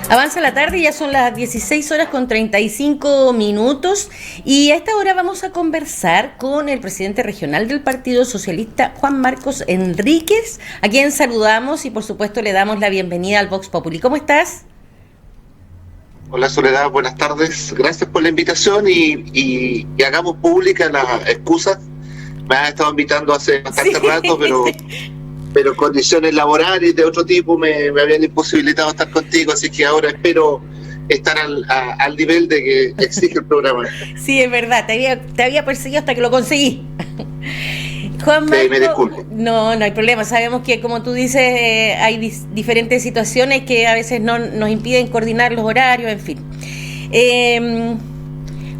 Avanza la tarde, ya son las 16 horas con 35 minutos y a esta hora vamos a conversar con el presidente regional del Partido Socialista, Juan Marcos Enríquez, a quien saludamos y por supuesto le damos la bienvenida al Vox Populi. ¿Cómo estás? Hola Soledad, buenas tardes. Gracias por la invitación y hagamos públicas las excusas. Me has estado invitando hace bastante rato, pero condiciones laborales de otro tipo me habían imposibilitado estar contigo, así que ahora espero estar al nivel de que exige el programa. Sí, es verdad, te había perseguido hasta que lo conseguí. Juan Marco, me disculpo. No hay problema. Sabemos que, como tú dices, hay diferentes situaciones que a veces no nos impiden coordinar los horarios, en fin.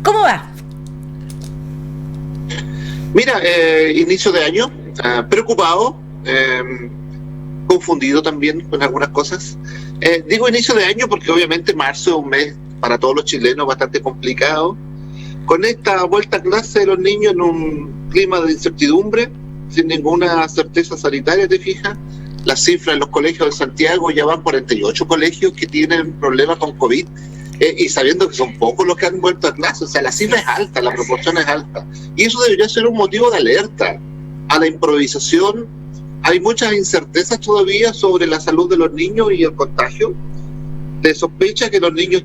¿Cómo va? Mira, inicio de año, preocupado, confundido también con algunas cosas. Digo inicio de año porque obviamente marzo es un mes para todos los chilenos bastante complicado. Con esta vuelta a clase de los niños en un clima de incertidumbre, sin ninguna certeza sanitaria, ¿te fijas? Las cifras en los colegios de Santiago ya van 48 colegios que tienen problemas con COVID, y sabiendo que son pocos los que han vuelto a clase. O sea, la cifra es alta, la proporción es alta. Y eso debería ser un motivo de alerta a la improvisación. Hay muchas incertezas todavía sobre la salud de los niños y el contagio. Se sospecha que los niños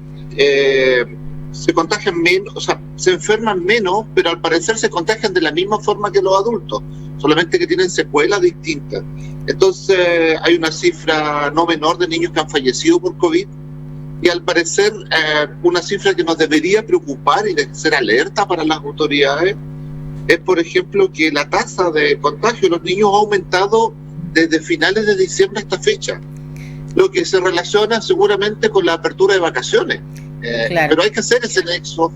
se contagian menos, o sea, se enferman menos, pero al parecer se contagian de la misma forma que los adultos, solamente que tienen secuelas distintas. Entonces hay una cifra no menor de niños que han fallecido por COVID y al parecer una cifra que nos debería preocupar y de ser alerta para las autoridades es, por ejemplo, que la tasa de contagio de los niños ha aumentado desde finales de diciembre a esta fecha, lo que se relaciona seguramente con la apertura de vacaciones. Claro. Pero hay que hacer ese nexo.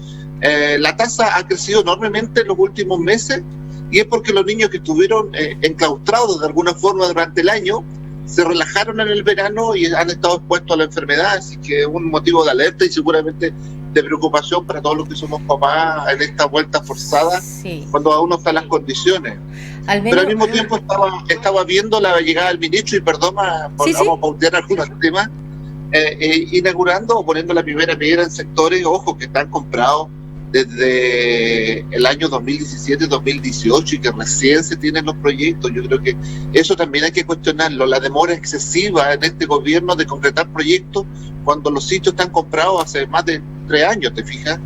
La tasa ha crecido enormemente en los últimos meses y es porque los niños que estuvieron enclaustrados de alguna forma durante el año se relajaron en el verano y han estado expuestos a la enfermedad, así que es un motivo de alerta y seguramente de preocupación para todos los que somos papás en esta vuelta forzada, sí, cuando aún no están las condiciones. Pero al mismo tiempo estaba viendo la llegada del ministro y perdón, vamos a pautear algunos temas, inaugurando o poniendo la primera piedra en sectores, ojo, que están comprados desde el año 2017-2018 y que recién se tienen los proyectos. Yo creo que eso también hay que cuestionarlo, la demora excesiva en este gobierno de concretar proyectos cuando los sitios están comprados hace más de 3 años, ¿te fijas?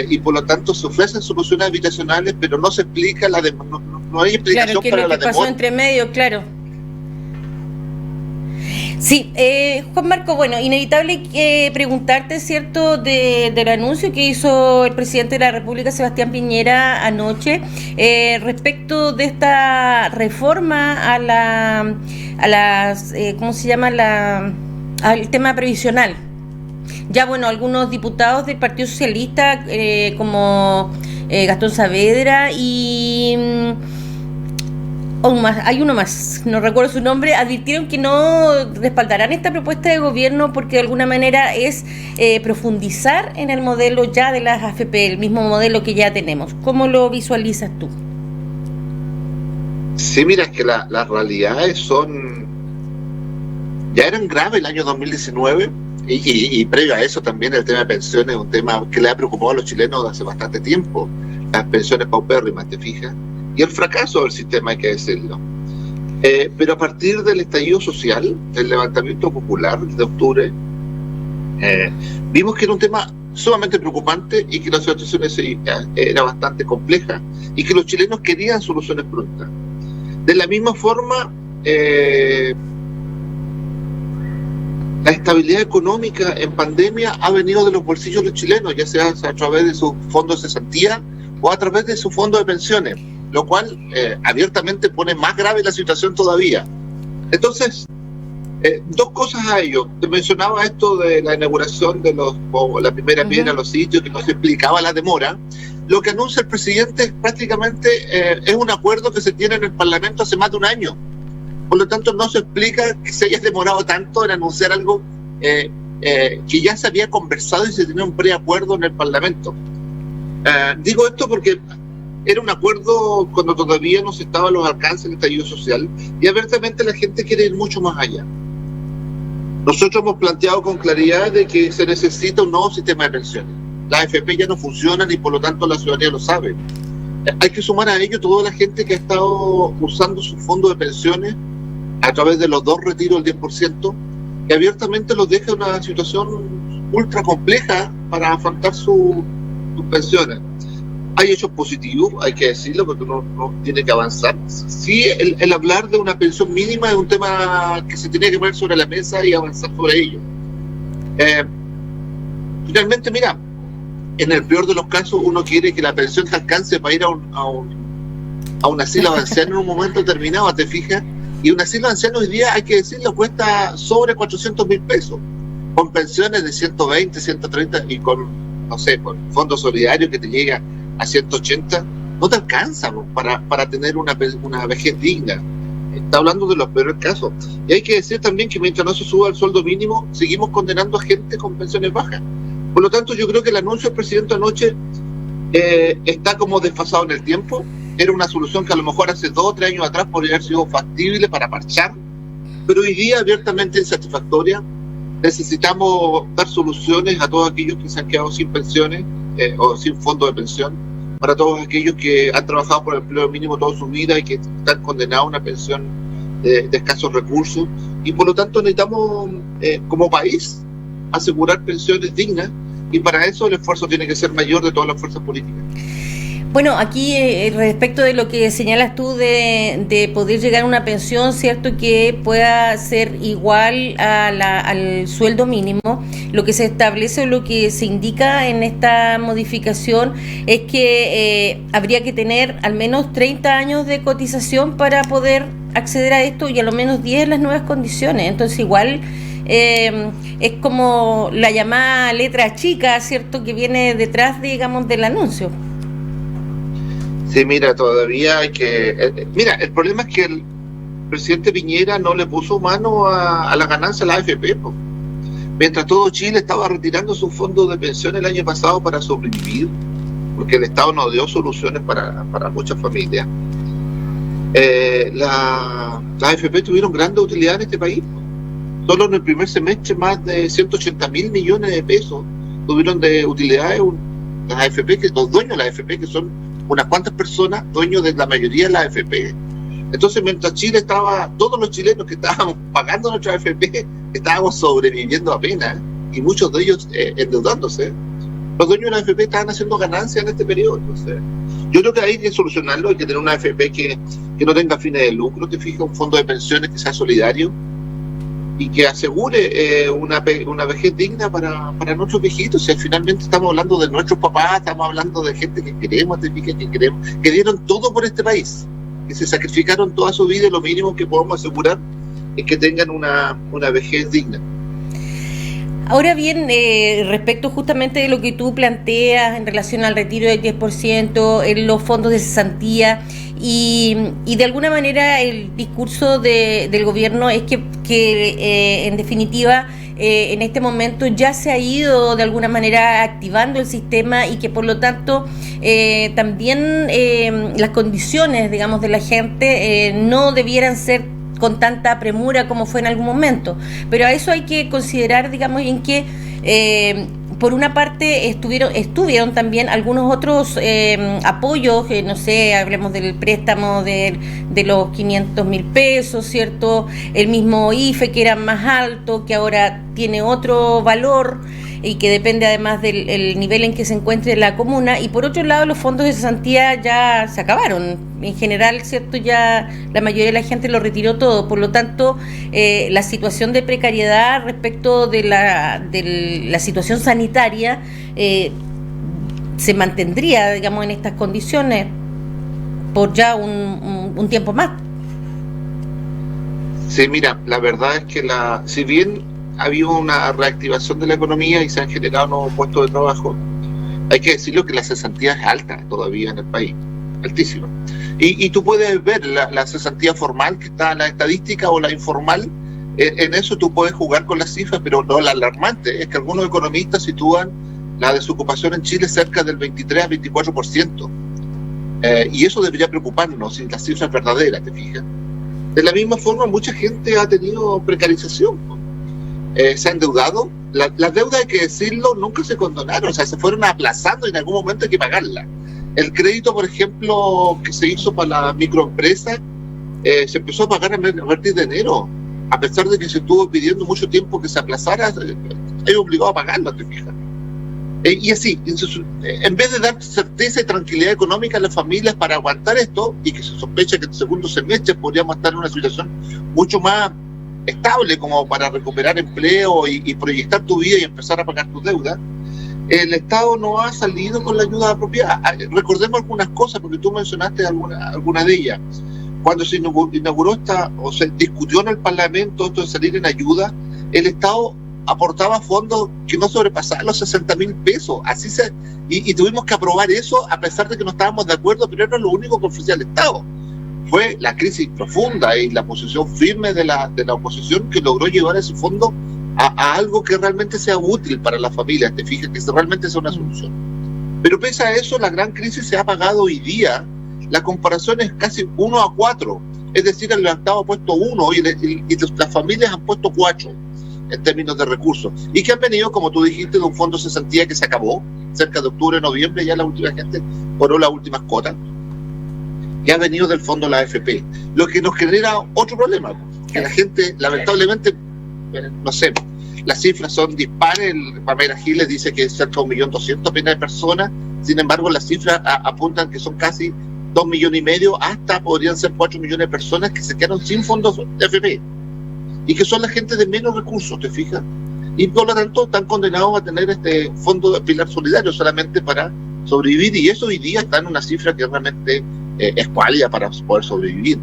Y por lo tanto se ofrecen soluciones habitacionales, pero no se explica no hay explicación, claro, para la demora. Claro, que pasó entre medio, claro. Sí, Juan Marco, bueno, inevitable preguntarte, ¿cierto?, del anuncio que hizo el presidente de la República, Sebastián Piñera, anoche, respecto de esta reforma a las ¿cómo se llama?, al tema previsional. Ya, bueno, algunos diputados del Partido Socialista, como Gastón Saavedra y... hay uno más, no recuerdo su nombre, advirtieron que no respaldarán esta propuesta de gobierno porque de alguna manera es profundizar en el modelo ya de las AFP, el mismo modelo que ya tenemos. ¿Cómo lo visualizas tú? Sí, mira, es que las realidades ya eran graves el año 2019 y previo a eso también el tema de pensiones es un tema que le ha preocupado a los chilenos hace bastante tiempo. Las pensiones paupérrimas, ¿te fijas? Y el fracaso del sistema, hay que decirlo. Pero a partir del estallido social, del levantamiento popular de octubre, vimos que era un tema sumamente preocupante y que la situación era bastante compleja y que los chilenos querían soluciones prontas. De la misma forma, la estabilidad económica en pandemia ha venido de los bolsillos de los chilenos, ya sea a través de sus fondos de cesantía o a través de su fondo de pensiones, lo cual abiertamente pone más grave la situación todavía. Entonces, dos cosas a ello. Te mencionaba esto de la inauguración de la primera piedra a los sitios, que no se explicaba la demora. Lo que anuncia el presidente prácticamente es un acuerdo que se tiene en el Parlamento hace más de un año. Por lo tanto, no se explica que se haya demorado tanto en anunciar algo que ya se había conversado y se tenía un preacuerdo en el Parlamento. Digo esto porque era un acuerdo cuando todavía no se estaban los alcances del estallido social y abiertamente la gente quiere ir mucho más allá. Nosotros hemos planteado con claridad de que se necesita un nuevo sistema de pensiones. Las AFP ya no funcionan y por lo tanto la ciudadanía lo sabe. Hay que sumar a ello toda la gente que ha estado usando su fondo de pensiones a través de los 2 retiros del 10%, que abiertamente los deja en una situación ultra compleja para afrontar sus pensiones. Hay hechos positivos, hay que decirlo, porque uno tiene que avanzar. Sí, el hablar de una pensión mínima es un tema que se tiene que poner sobre la mesa y avanzar sobre ello. Finalmente, mira, en el peor de los casos uno quiere que la pensión te alcance para ir a un asilo de ancianos en un momento determinado, ¿te fijas? Y un asilo de ancianos hoy día, hay que decirlo, cuesta sobre 400.000 pesos, con pensiones de 120, 130 y con, no sé, con fondo solidario que te llega a 180, no te alcanza para tener una vejez digna. Está hablando de los peores casos. Y hay que decir también que mientras no se suba el sueldo mínimo, seguimos condenando a gente con pensiones bajas. Por lo tanto, yo creo que el anuncio del presidente anoche está como desfasado en el tiempo. Era una solución que a lo mejor hace 2 o 3 años atrás podría haber sido factible para parchar, pero hoy día abiertamente insatisfactoria. Necesitamos dar soluciones a todos aquellos que se han quedado sin pensiones o sin fondo de pensión, para todos aquellos que han trabajado por el empleo mínimo toda su vida y que están condenados a una pensión de escasos recursos, y por lo tanto necesitamos como país asegurar pensiones dignas, y para eso el esfuerzo tiene que ser mayor de todas las fuerzas políticas. Bueno, aquí respecto de lo que señalas tú de poder llegar a una pensión, cierto, que pueda ser igual al sueldo mínimo, lo que se establece o lo que se indica en esta modificación es que habría que tener al menos 30 años de cotización para poder acceder a esto, y a lo menos 10 en las nuevas condiciones. Entonces igual es como la llamada letra chica, cierto, que viene detrás, digamos, del anuncio. Sí, mira, todavía hay que... mira, el problema es que el presidente Piñera no le puso mano a la ganancia de la AFP, po. Mientras todo Chile estaba retirando su fondo de pensión el año pasado para sobrevivir, porque el Estado no dio soluciones para muchas familias. La AFP tuvieron grandes utilidades en este país, po. Solo en el primer semestre más de 180.000 millones de pesos tuvieron de utilidades las AFP, que los dueños de la AFP, que son unas cuantas personas, dueños de la mayoría de la AFP. Entonces, mientras Chile estaba, todos los chilenos que estábamos pagando nuestra AFP, estábamos sobreviviendo apenas, y muchos de ellos endeudándose. Los dueños de la AFP estaban haciendo ganancias en este periodo. Entonces, yo creo que hay que solucionarlo, hay que tener una AFP que no tenga fines de lucro, que fije un fondo de pensiones que sea solidario y que asegure una vejez digna para nuestros viejitos. Si finalmente estamos hablando de nuestros papás, estamos hablando de gente que queremos, que dieron todo por este país, que se sacrificaron toda su vida, y lo mínimo que podemos asegurar es que tengan una vejez digna. Ahora bien, respecto justamente de lo que tú planteas en relación al retiro del 10%, en los fondos de cesantía, y de alguna manera el discurso del gobierno es que en definitiva en este momento ya se ha ido de alguna manera activando el sistema, y que por lo tanto también las condiciones, digamos, de la gente no debieran ser con tanta premura como fue en algún momento. Pero a eso hay que considerar, digamos, en que por una parte estuvieron también algunos otros apoyos, no sé, hablemos del préstamo de los 500.000 pesos, ¿cierto? El mismo IFE, que era más alto, que ahora tiene otro valor y que depende además del nivel en que se encuentre la comuna. Y por otro lado, los fondos de cesantía ya se acabaron. En general, ¿cierto? Ya la mayoría de la gente lo retiró todo. Por lo tanto, la situación de precariedad respecto de la situación sanitaria se mantendría, digamos, en estas condiciones por ya un tiempo más. Sí, mira, la verdad es que si bien ha habido una reactivación de la economía y se han generado nuevos puestos de trabajo, hay que decirlo que la cesantía es alta todavía en el país, altísima. Y tú puedes ver la cesantía formal que está en la estadística o la informal. En eso tú puedes jugar con las cifras, pero lo alarmante es que algunos economistas sitúan la desocupación en Chile cerca del 23 a 24%. Y eso debería preocuparnos si la cifra es verdadera, ¿te fijas? De la misma forma, mucha gente ha tenido precarización. se han endeudado. Las deudas, hay que decirlo, nunca se condonaron, o sea, se fueron aplazando y en algún momento hay que pagarlas. El crédito, por ejemplo, que se hizo para la microempresa, se empezó a pagar a partir de enero, a pesar de que se estuvo pidiendo mucho tiempo que se aplazara, hay obligado a pagarlo, te fijas. Y así, en vez de dar certeza y tranquilidad económica a las familias para aguantar esto, y que se sospecha que en el segundo semestre podríamos estar en una situación mucho más estable como para recuperar empleo y proyectar tu vida y empezar a pagar tus deudas, el Estado no ha salido con la ayuda apropiada. Recordemos algunas cosas, porque tú mencionaste alguna de ellas. Cuando se inauguró o se discutió en el Parlamento esto de salir en ayuda, el Estado aportaba fondos que no sobrepasaban los 60.000 pesos. Y tuvimos que aprobar eso a pesar de que no estábamos de acuerdo, pero era lo único que ofrecía el Estado. Fue la crisis profunda y la posición firme de la oposición que logró llevar ese fondo a algo que realmente sea útil para las familias, te fijas, que realmente sea una solución. Pero pese a eso, la gran crisis se ha pagado hoy día. La comparación es casi 1-4, es decir, el Estado ha puesto 1 y las familias han puesto 4 en términos de recursos, y que han venido, como tú dijiste, de un fondo de cesantía que se acabó cerca de octubre, noviembre, ya la última gente cobró las últimas cotas, que ha venido del fondo de la AFP, lo que nos genera otro problema, que la gente, lamentablemente, no sé, las cifras son dispares. Pamela Giles dice que es cerca de 1.200.000 apenas de personas, sin embargo las cifras apuntan que son casi 2,5 millones, hasta podrían ser 4 millones de personas que se quedaron sin fondos de AFP, y que son la gente de menos recursos, ¿te fijas? Y por lo tanto están condenados a tener este fondo de pilar solidario solamente para sobrevivir, y eso hoy día está en una cifra que realmente es válida para poder sobrevivir.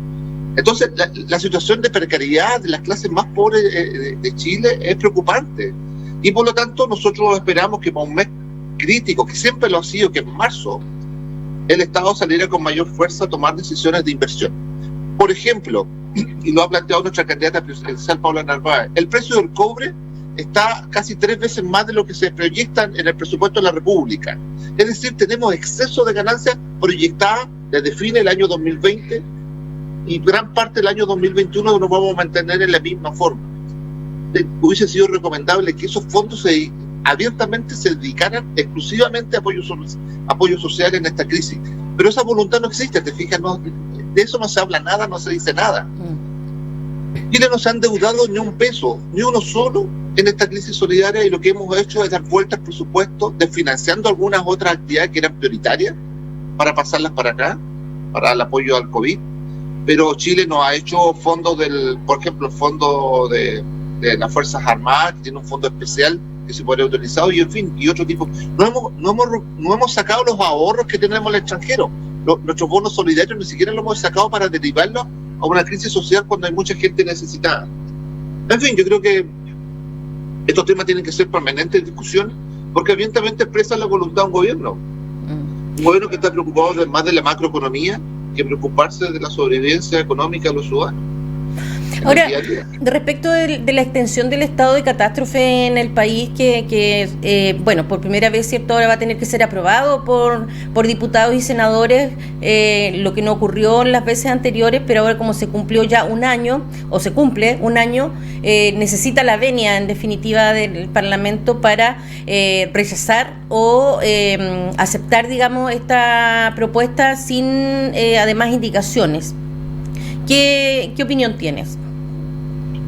Entonces, la situación de precariedad de las clases más pobres de Chile es preocupante, y por lo tanto nosotros esperamos que para un mes crítico, que siempre lo ha sido, que en marzo, el Estado saliera con mayor fuerza a tomar decisiones de inversión. Por ejemplo, y lo ha planteado nuestra candidata presidencial Paula Narváez, el precio del cobre está casi 3 veces más de lo que se proyecta en el presupuesto de la República. Es decir, tenemos exceso de ganancias proyectadas desde fin del año 2020, y gran parte del año 2021 nos vamos a mantener en la misma forma. Hubiese sido recomendable que esos fondos abiertamente se dedicaran exclusivamente a apoyo social en esta crisis. Pero esa voluntad no existe, te fijas, de eso no se habla nada, no se dice nada. Chile no se ha endeudado ni un peso, ni uno solo, en esta crisis solidaria, y lo que hemos hecho es dar vuelta al presupuesto, desfinanciando algunas otras actividades que eran prioritarias para pasarlas para acá, para el apoyo al COVID. Pero Chile no ha hecho fondos por ejemplo, el fondo de las Fuerzas Armadas, que tiene un fondo especial que se podría utilizar, y en fin, y otro tipo. No hemos sacado los ahorros que tenemos en el extranjero. Nuestros bonos solidarios ni siquiera los hemos sacado para derivarlos a una crisis social cuando hay mucha gente necesitada. En fin, yo creo que estos temas tienen que ser permanentes en discusión, porque abiertamente expresan la voluntad de un gobierno. Un gobierno que está preocupado más de la macroeconomía que preocuparse de la sobrevivencia económica de los ciudadanos. Ahora, respecto de la extensión del estado de catástrofe en el país, que bueno, por primera vez, ¿cierto?, ahora va a tener que ser aprobado por diputados y senadores, lo que no ocurrió en las veces anteriores, pero ahora como se cumplió ya un año, o se cumple un año, necesita la venia, en definitiva, del Parlamento para rechazar o aceptar, digamos, esta propuesta sin, además, indicaciones. ¿Qué opinión tienes?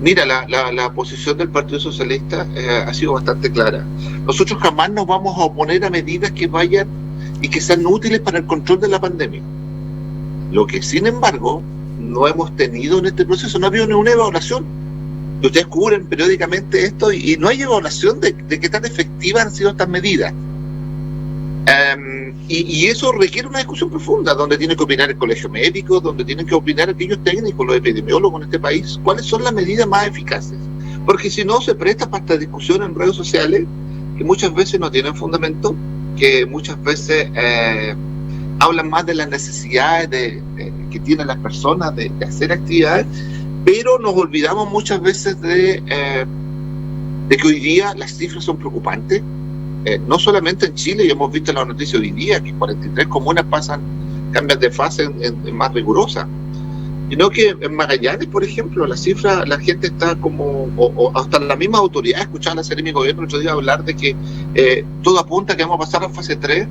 Mira, la posición del Partido Socialista ha sido bastante clara. Nosotros jamás nos vamos a oponer a medidas que vayan y que sean útiles para el control de la pandemia. Lo que, sin embargo, no hemos tenido en este proceso, no ha habido ni una evaluación. Ustedes cubren periódicamente esto y no hay evaluación de qué tan efectivas han sido estas medidas. Y eso requiere una discusión profunda, donde tiene que opinar el colegio médico, donde tienen que opinar aquellos técnicos, los epidemiólogos en este país, cuáles son las medidas más eficaces. Porque si no, se presta para esta discusión en redes sociales, que muchas veces no tienen fundamento, que muchas veces hablan más de las necesidades que tienen las personas de hacer actividades, pero nos olvidamos muchas veces de que hoy día las cifras son preocupantes. No solamente en Chile, y hemos visto en la noticia hoy día que 43 comunas cambian de fase en más rigurosa. Sino que en Magallanes, por ejemplo, la cifra, la gente está como, o hasta la misma autoridad, escuchaba a la Seremi Gobierno el otro día hablar de que todo apunta a que vamos a pasar a fase 3,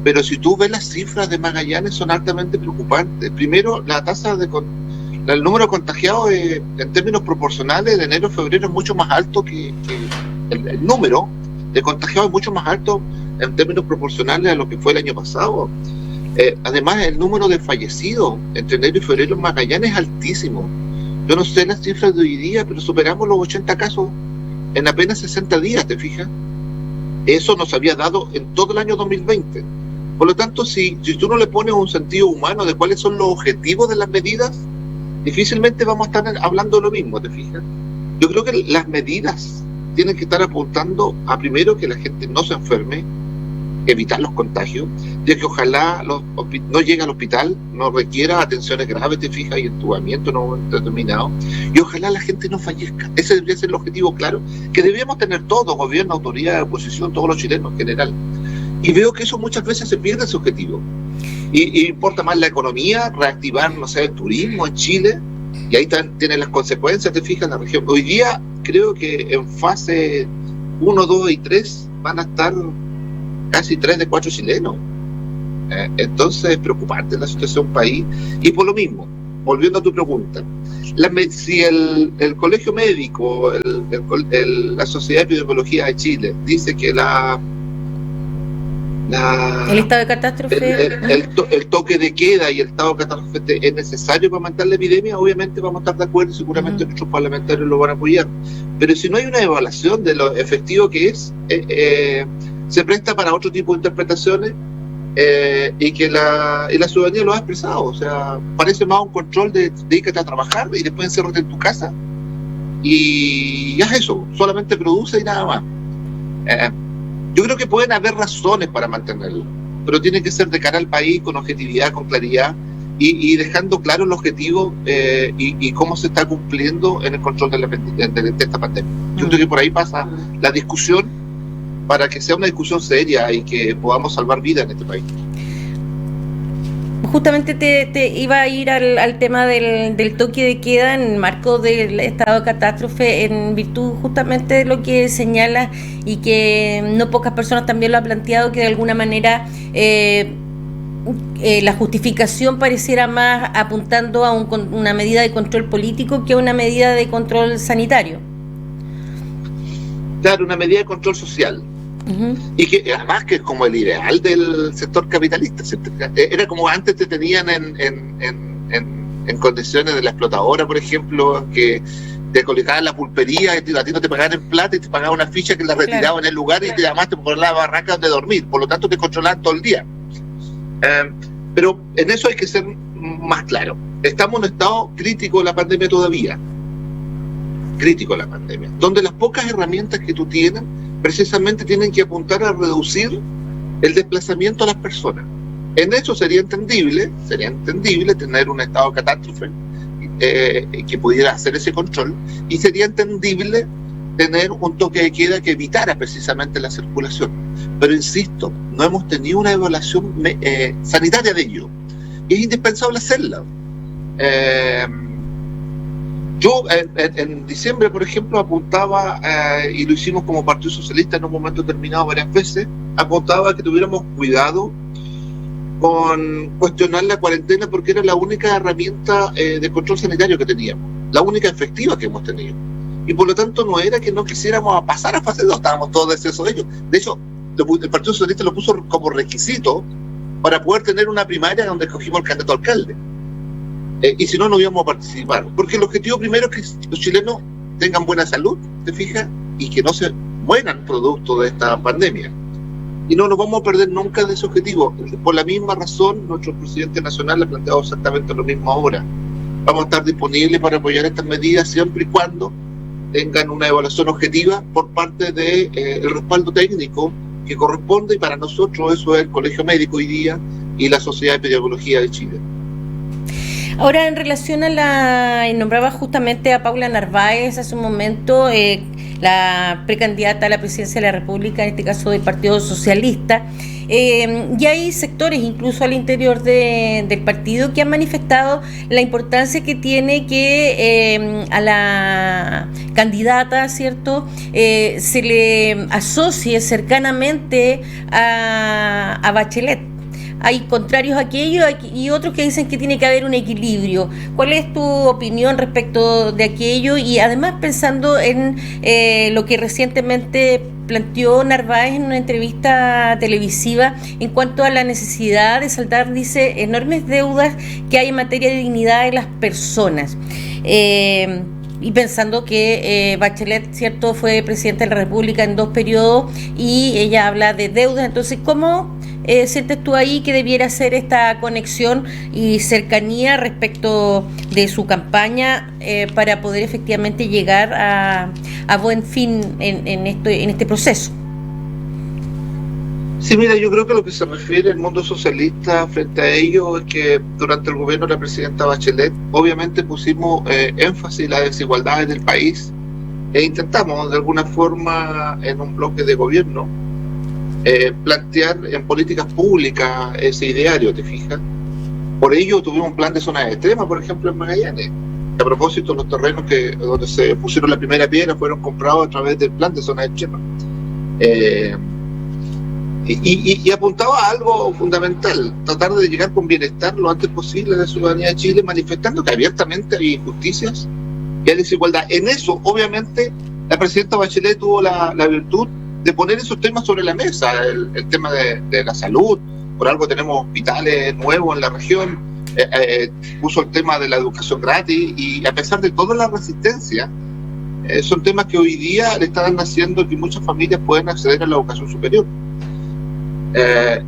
pero si tú ves las cifras de Magallanes son altamente preocupantes. Primero, la tasa el número de contagiados en términos proporcionales de enero a febrero es mucho más alto que el número de contagiados es mucho más alto en términos proporcionales a lo que fue el año pasado. Además, el número de fallecidos entre enero y febrero en Magallanes es altísimo. Yo no sé las cifras de hoy día, pero superamos los 80 casos en apenas 60 días, ¿te fijas? Eso nos había dado en todo el año 2020. Por lo tanto, si tú no le pones un sentido humano de cuáles son los objetivos de las medidas, difícilmente vamos a estar hablando de lo mismo, ¿te fijas? Yo creo que las medidas tienen que estar apuntando a, primero, que la gente no se enferme, evitar los contagios, de que ojalá no llegue al hospital, no requiera atenciones graves, te fijas, y entubamiento no determinado, y ojalá la gente no fallezca. Ese debería ser el objetivo claro, que debíamos tener todos, gobierno, autoridad, oposición, todos los chilenos en general. Y veo que eso muchas veces se pierde ese objetivo. Y importa más la economía, reactivar, no sé, el turismo en Chile, y ahí tienen las consecuencias, te fijas, en la región. Hoy día creo que en fase 1, 2 y 3 van a estar casi 3 de 4 chilenos. Entonces es preocupante la situación país. Y por lo mismo, volviendo a tu pregunta, si el Colegio Médico, la Sociedad de Epidemiología de Chile dice que el estado de catástrofe, el toque de queda y el estado de catástrofe es necesario para mantener la epidemia, obviamente vamos a estar de acuerdo y seguramente nuestros parlamentarios lo van a apoyar. Pero si no hay una evaluación de lo efectivo que es, se presta para otro tipo de interpretaciones, y que la ciudadanía lo ha expresado. O sea, parece más un control de dedícate a trabajar y después encérrate en tu casa y haz eso, solamente produce y nada más. Yo creo que pueden haber razones para mantenerlo, pero tiene que ser de cara al país, con objetividad, con claridad, y dejando claro el objetivo y cómo se está cumpliendo en el control de esta pandemia. Yo creo que por ahí pasa la discusión para que sea una discusión seria y que podamos salvar vidas en este país. Justamente te iba a ir al tema del toque de queda en el marco del estado de catástrofe, en virtud justamente de lo que señala y que no pocas personas también lo han planteado, que de alguna manera la justificación pareciera más apuntando a una medida de control político que a una medida de control sanitario. Claro, una medida de control social. Uh-huh. Y que además que es como el ideal del sector capitalista. Era como antes te tenían en condiciones de la explotadora, por ejemplo, que te colocaban la pulpería, y a ti no te pagaban en plata y te pagaban una ficha que la retiraban en el lugar y te llamaste por la barraca donde dormir. Por lo tanto te controlaban todo el día. Pero en eso hay que ser más claro. Estamos en un estado crítico de la pandemia todavía. Crítico de la pandemia. Donde las pocas herramientas que tú tienes precisamente tienen que apuntar a reducir el desplazamiento a las personas. En eso sería entendible tener un estado de catástrofe que pudiera hacer ese control, y sería entendible tener un toque de queda que evitara precisamente la circulación. Pero insisto, no hemos tenido una evaluación sanitaria de ello, y es indispensable hacerla. Yo en diciembre, por ejemplo, apuntaba, y lo hicimos como Partido Socialista en un momento determinado varias veces, apuntaba a que tuviéramos cuidado con cuestionar la cuarentena, porque era la única herramienta de control sanitario que teníamos, la única efectiva que hemos tenido. Y por lo tanto no era que no quisiéramos pasar a fase 2, estábamos todos deseosos de ello. De hecho, el Partido Socialista lo puso como requisito para poder tener una primaria donde escogimos el candidato a alcalde. Y si no, no íbamos a participar, porque el objetivo primero es que los chilenos tengan buena salud, ¿te fijas? Y que no se mueran producto de esta pandemia. Y no nos vamos a perder nunca de ese objetivo. Por la misma razón, nuestro presidente nacional ha planteado exactamente lo mismo ahora. Vamos a estar disponibles para apoyar estas medidas siempre y cuando tengan una evaluación objetiva por parte del respaldo técnico que corresponde, y para nosotros eso es el Colegio Médico hoy día y la Sociedad de Epidemiología de Chile. Ahora, en relación a nombraba justamente a Paula Narváez hace un momento, la precandidata a la presidencia de la República, en este caso del Partido Socialista, Y hay sectores, incluso al interior del partido, que han manifestado la importancia que tiene que a la candidata, ¿cierto?, se le asocie cercanamente a Bachelet. Hay contrarios a aquello y otros que dicen que tiene que haber un equilibrio. ¿Cuál es tu opinión respecto de aquello? Y además pensando en lo que recientemente planteó Narváez en una entrevista televisiva en cuanto a la necesidad de saldar, dice, enormes deudas que hay en materia de dignidad de las personas. Y pensando que Bachelet, cierto, fue presidenta de la República en 2 periodos y ella habla de deudas. Entonces, ¿cómo sientes tú ahí que debiera ser esta conexión y cercanía respecto de su campaña para poder efectivamente llegar a buen fin en este proceso? Sí, mira, yo creo que lo que se refiere al mundo socialista frente a ello es que durante el gobierno de la presidenta Bachelet obviamente pusimos énfasis en las desigualdades del país e intentamos de alguna forma en un bloque de gobierno plantear en políticas públicas ese ideario, ¿te fijas? Por ello tuvimos un plan de zonas extremas, por ejemplo en Magallanes. A propósito, los terrenos donde se pusieron la primera piedra fueron comprados a través del plan de zonas extremas. Y apuntaba a algo fundamental, tratar de llegar con bienestar lo antes posible a la ciudadanía de Chile, manifestando que abiertamente hay injusticias y hay desigualdad. En eso, obviamente, la presidenta Bachelet tuvo la virtud de poner esos temas sobre la mesa, el tema de la salud, por algo tenemos hospitales nuevos en la región, puso el tema de la educación gratis, y a pesar de toda la resistencia, son temas que hoy día le están haciendo que muchas familias puedan acceder a la educación superior.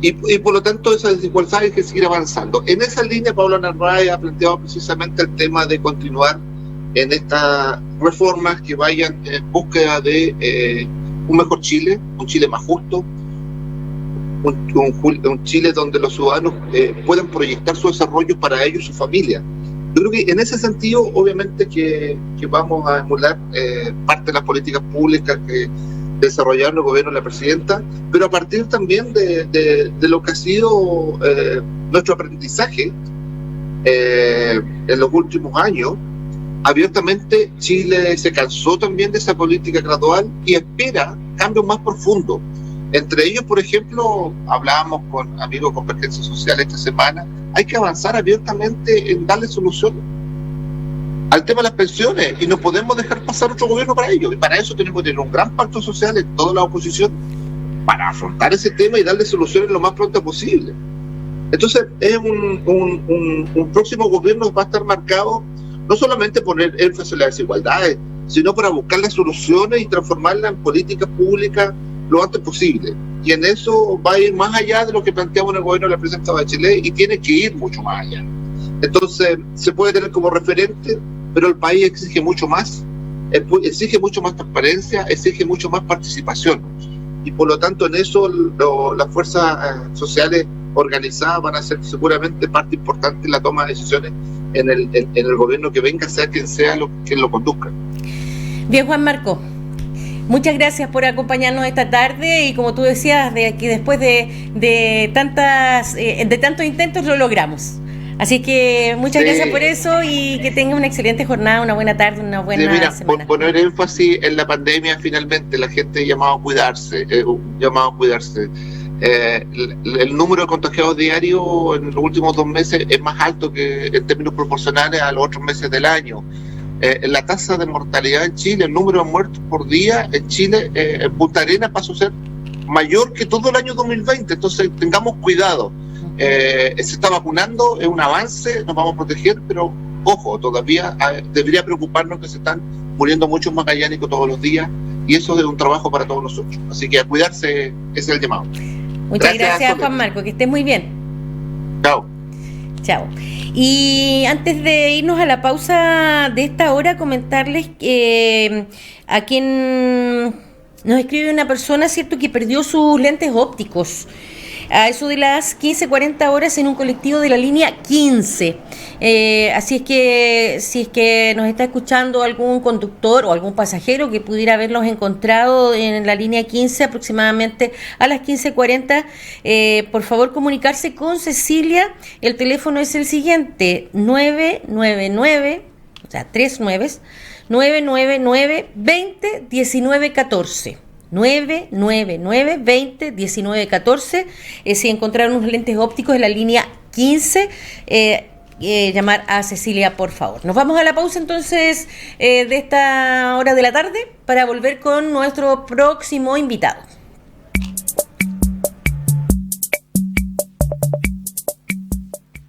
Y por lo tanto esa desigualdad hay que seguir avanzando. En esa línea Pablo Narváez ha planteado precisamente el tema de continuar en estas reformas que vayan en búsqueda de un mejor Chile, un Chile más justo, un Chile donde los ciudadanos puedan proyectar su desarrollo para ellos y su familia. Yo creo que en ese sentido obviamente que vamos a emular parte de las políticas públicas que desarrollaron el gobierno de la presidenta, pero a partir también de lo que ha sido nuestro aprendizaje en los últimos años. Abiertamente Chile se cansó también de esa política gradual y espera cambios más profundos. Entre ellos, por ejemplo, hablábamos con amigos de Convergencia Social esta semana, hay que avanzar abiertamente en darle soluciones al tema de las pensiones y no podemos dejar pasar otro gobierno para ello. Y para eso tenemos que tener un gran pacto social en toda la oposición para afrontar ese tema y darle soluciones lo más pronto posible. Entonces, es un próximo gobierno va a estar marcado no solamente poner énfasis en las desigualdades, sino para buscar las soluciones y transformarlas en políticas públicas lo antes posible. Y en eso va a ir más allá de lo que planteamos en el gobierno de la presidenta Bachelet y tiene que ir mucho más allá. Entonces, se puede tener como referente, pero el país exige mucho más transparencia, exige mucho más participación. Y por lo tanto, en eso las fuerzas sociales organizadas van a ser seguramente parte importante en la toma de decisiones en el gobierno que venga, sea quien sea quien lo conduzca. Bien, Juan Marco, muchas gracias por acompañarnos esta tarde y como tú decías, de que después de tantos intentos lo logramos. Así que muchas gracias por eso y que tengas una excelente jornada, una buena tarde, una buena semana. Por poner énfasis en la pandemia, finalmente la gente llamado a cuidarse, el número de contagiados diarios en los últimos 2 meses es más alto que en términos proporcionales a los otros meses del año. La tasa de mortalidad en Chile, el número de muertos por día en Chile, en Punta Arenas pasó a ser mayor que todo el año 2020, entonces tengamos cuidado. Se está vacunando, es un avance, nos vamos a proteger, pero ojo, todavía debería preocuparnos que se están muriendo muchos magallánicos todos los días y eso es un trabajo para todos nosotros, así que a cuidarse, ese es el llamado. Muchas gracias Juan Marco, que estés muy bien. Chao. Y antes de irnos a la pausa de esta hora, comentarles que a quien nos escribe una persona, cierto, que perdió sus lentes ópticos. a eso de las 15:40 horas en un colectivo de la línea 15. Así es que si es que nos está escuchando algún conductor o algún pasajero que pudiera haberlos encontrado en la línea 15 aproximadamente a las 15:40, por favor comunicarse con Cecilia. El teléfono es el siguiente: 999, o sea, 999 20 19 14. 999 20 19 14. Si encontraron unos lentes ópticos en la línea 15, llamar a Cecilia, por favor. Nos vamos a la pausa entonces de esta hora de la tarde para volver con nuestro próximo invitado.